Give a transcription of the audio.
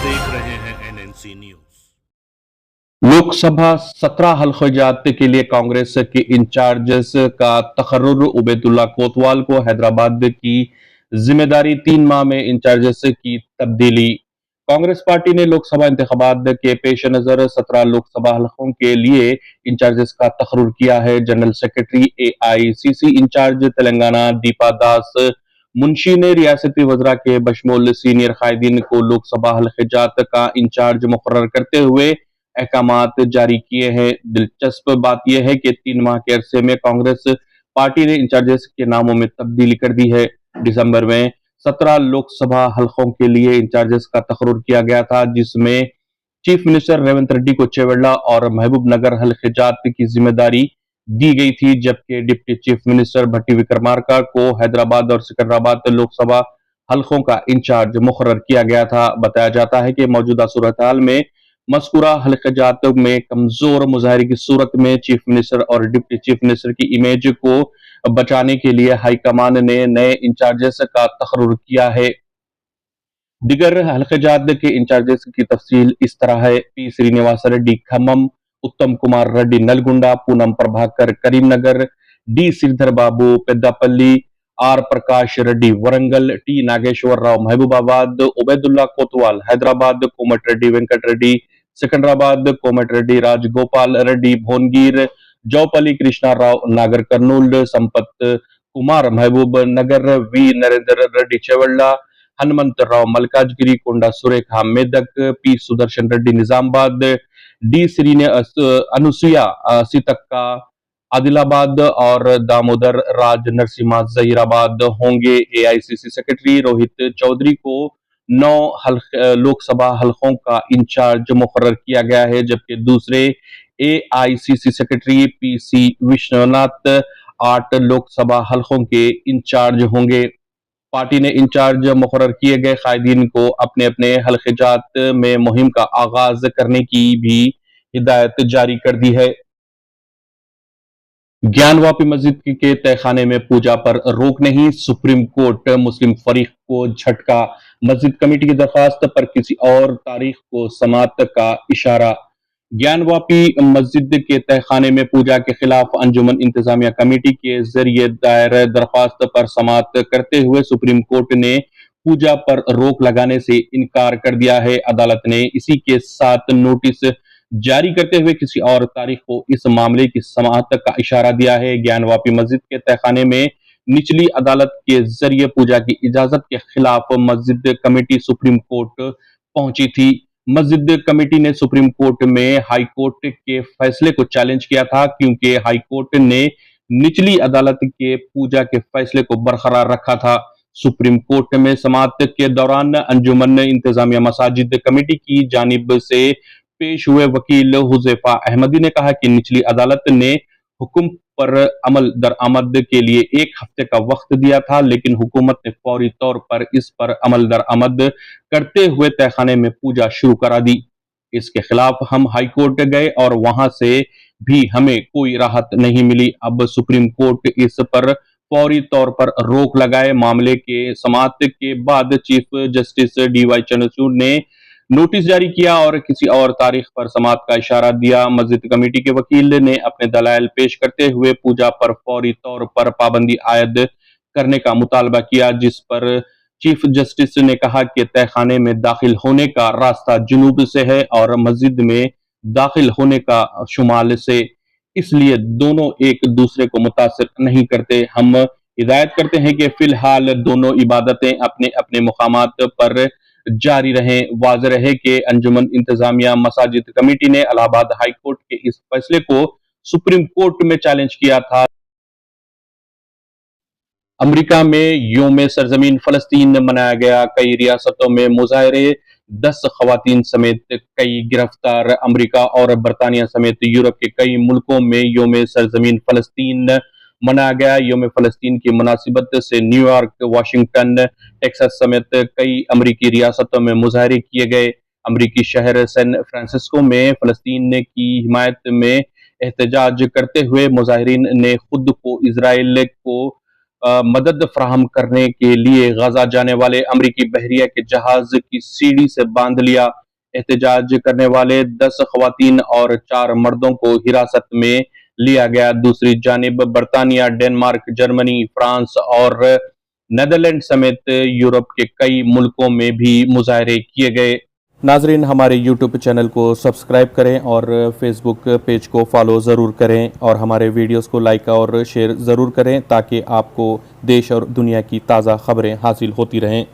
देख रहे हैं एनएनसी न्यूज। लोकसभा 17 हलक़ात के लिए कांग्रेस के इंचार्ज का तकर्रुर। उबैदुल्ला कोतवाल को हैदराबाद की जिम्मेदारी, 3 माह में इंचार्ज की तब्दीली। कांग्रेस पार्टी ने लोकसभा इंतखाबात के पेश नजर 17 लोकसभा हलकों के लिए इंचार्ज का तकर्रुर किया है। General secretary AICC in charge Telangana Deepa Das Munshi ने रियासती वज़रा के बशमूल सीनियर कायदीन को लोकसभा हलक़ात का इंचार्ज मुकर्रर करते हुए अहकामात जारी किए हैं। दिलचस्प बात यह है कि 3 माह के अरसे में कांग्रेस पार्टी ने इंचार्जेस के नामों में तब्दीली कर दी है। दिसंबर में 17 लोकसभा हलकों के लिए इंचार्जेस का तकर्रुर किया गया था, जिसमें चीफ मिनिस्टर रेवंत रेड्डी को चेवेल्ला और महबूब नगर हलक़ात की जिम्मेदारी दी गई थी, जबकि डिप्टी चीफ मिनिस्टर भट्टी विक्रमार्का को हैदराबाद और सिकंदराबाद लोकसभा हलकों का इंचार्ज मुकर्रर किया गया था। बताया जाता है कि मौजूदा सूरत हाल में मज़कूरा हलक़ात में कमजोर मुजाहरे की सूरत में चीफ मिनिस्टर और डिप्टी चीफ मिनिस्टर की इमेज को बचाने के लिए हाईकमान ने नए इंचार्जेस का तकर्रुर किया है। दिगर हलक़ात के इंचार्जेस की तफसील इस तरह है: P Srinivas Reddy Khammam, Uttam Kumar Reddy Nalgonda, Poonam Prabhakar Karimnagar, D Sridhar Babu Peddapalli, R Prakash Reddy Warangal, T Nageswara Rao Mahabubabad, Ubaidullah Kotwal Hyderabad, कोमट रेड्डी वेंकट रेड्डी सिकंदराबाद, कोमट रेड्डी राजगोपाल रेड्डी भोनगिर, जौपल्ली कृष्णा राव नागर Kurnool, Sampath Kumar Mahbubnagar, V Narendra Reddy Chevella, Hanumanth Rao Malkajgiri, Konda Surekha Medak, P Sudarshan Reddy Nizamabad, D श्रीने अनुसुया सीतक्का आदिलाबाद और दामोदर राज नरसिम्हा जहीराबाद होंगे। एआईसीसी सेक्रेटरी रोहित चौधरी को 9 लोकसभा हलकों का इंचार्ज मुकर्रर किया गया है, जबकि दूसरे AICC secretary PC Vishwanath 8 Lok Sabha हलकों के इंचार्ज होंगे। पार्टी ने इंचार्ज मुकर्रर किए गए कायदीन को अपने अपने हलक़ात में मुहिम का आगाज करने की भी हिदायत जारी कर दी है। ज्ञानवापी मस्जिद के तहखाने में पूजा पर रोक नहीं, सुप्रीम कोर्ट मुस्लिम फरीक को झटका। मस्जिद कमेटी की दरखास्त पर किसी और तारीख को समाअत का इशारा। ज्ञानवापी मस्जिद के तहखाने में पूजा के खिलाफ अंजुमन इंतजामिया कमेटी के जरिए दायर दरख्वास्त पर समाअत करते हुए सुप्रीम कोर्ट ने पूजा पर रोक लगाने से इनकार कर दिया है। अदालत ने इसी के साथ नोटिस जारी करते हुए किसी और तारीख को इस मामले की समाअत का इशारा दिया है। ज्ञानवापी मस्जिद के तहखाने में निचली अदालत के जरिए पूजा की इजाजत के खिलाफ मस्जिद कमेटी सुप्रीम कोर्ट पहुंची थी। मस्जिद कमेटी ने सुप्रीम कोर्ट में हाई कोर्ट के फैसले को चैलेंज किया था, क्योंकि हाई कोर्ट ने निचली अदालत के पूजा के फैसले को बरकरार रखा था। सुप्रीम कोर्ट में समाअत के दौरान अंजुमन इंतजामिया मसाजिद कमेटी की जानिब से पेश हुए वकील हुजैफा अहमदी ने कहा कि निचली अदालत ने हुक्म पर अमल दरामद के लिए 1 हफ्ते का वक्त दिया था, लेकिन हुकूमत ने फौरी तौर पर इस पर अमल दरामद करते हुए तहखाने में पूजा शुरू करा दी। इसके खिलाफ हम हाई कोर्ट गए और वहां से भी हमें कोई राहत नहीं मिली। अब सुप्रीम कोर्ट इस पर फौरी तौर पर रोक लगाए। मामले के समाअत के बाद चीफ जस्टिस डीवाई चंद्रचूड़ ने नोटिस जारी किया और किसी और तारीख पर समाअत का इशारा दिया। मस्जिद कमेटी के वकील ने अपने दलाइल पेश करते हुए पूजा पर फौरी तौर पर पाबंदी आयद करने का मुतालबा किया, जिस पर चीफ जस्टिस ने कहा कि तहखाने में दाखिल होने का रास्ता जुनूब से है और मस्जिद में दाखिल होने का शुमाल से, इसलिए दोनों एक दूसरे को मुतासिर नहीं करते। हम हिदायत करते हैं कि फिलहाल दोनों इबादतें अपने अपने मुकामात पर जारी रहें। वाज़ेह रहे कि अंजुमन इंतजामिया मसाजिद कमेटी ने इलाहाबाद हाई कोर्ट के इस फैसले को सुप्रीम कोर्ट में चैलेंज किया था। अमेरिका में योम सरजमीन फलस्तीन मनाया गया। कई रियासतों में मुजाहरे, 10 खवातीन समेत कई गिरफ्तार। अमेरिका और बरतानिया समेत यूरोप के कई मुल्कों में योम सरजमीन फलस्तीन मनाया गया। योम फलस्तीन की मुनासिबत से न्यूयॉर्क, वाशिंगटन, टेक्सास समेत कई अमरीकी रियासतों में मुजाहरे किए गए। अमरीकी शहर सैन फ्रांसिस्को में फलस्तीन की हिमायत में एहतजाज करते हुए मुजाहिरीन ने खुद को इसराइल को मदद फ्राहम करने के लिए गजा जाने वाले अमरीकी बहरिया के जहाज की सीढ़ी से बांध लिया। एहतजाज करने वाले 10 खवातीन और 4 मर्दों को हिरासत में लिया गया। दूसरी जानिब बरतानिया, डेनमार्क, जर्मनी, फ्रांस और नेदरलैंड समेत यूरोप के कई मुल्कों में भी मुजाहरे किए गए। नाजरीन, हमारे यूट्यूब चैनल को सब्सक्राइब करें और फेसबुक पेज को फॉलो ज़रूर करें और हमारे वीडियोस को लाइक और शेयर ज़रूर करें ताकि आपको देश और दुनिया की ताज़ा खबरें हासिल होती रहें।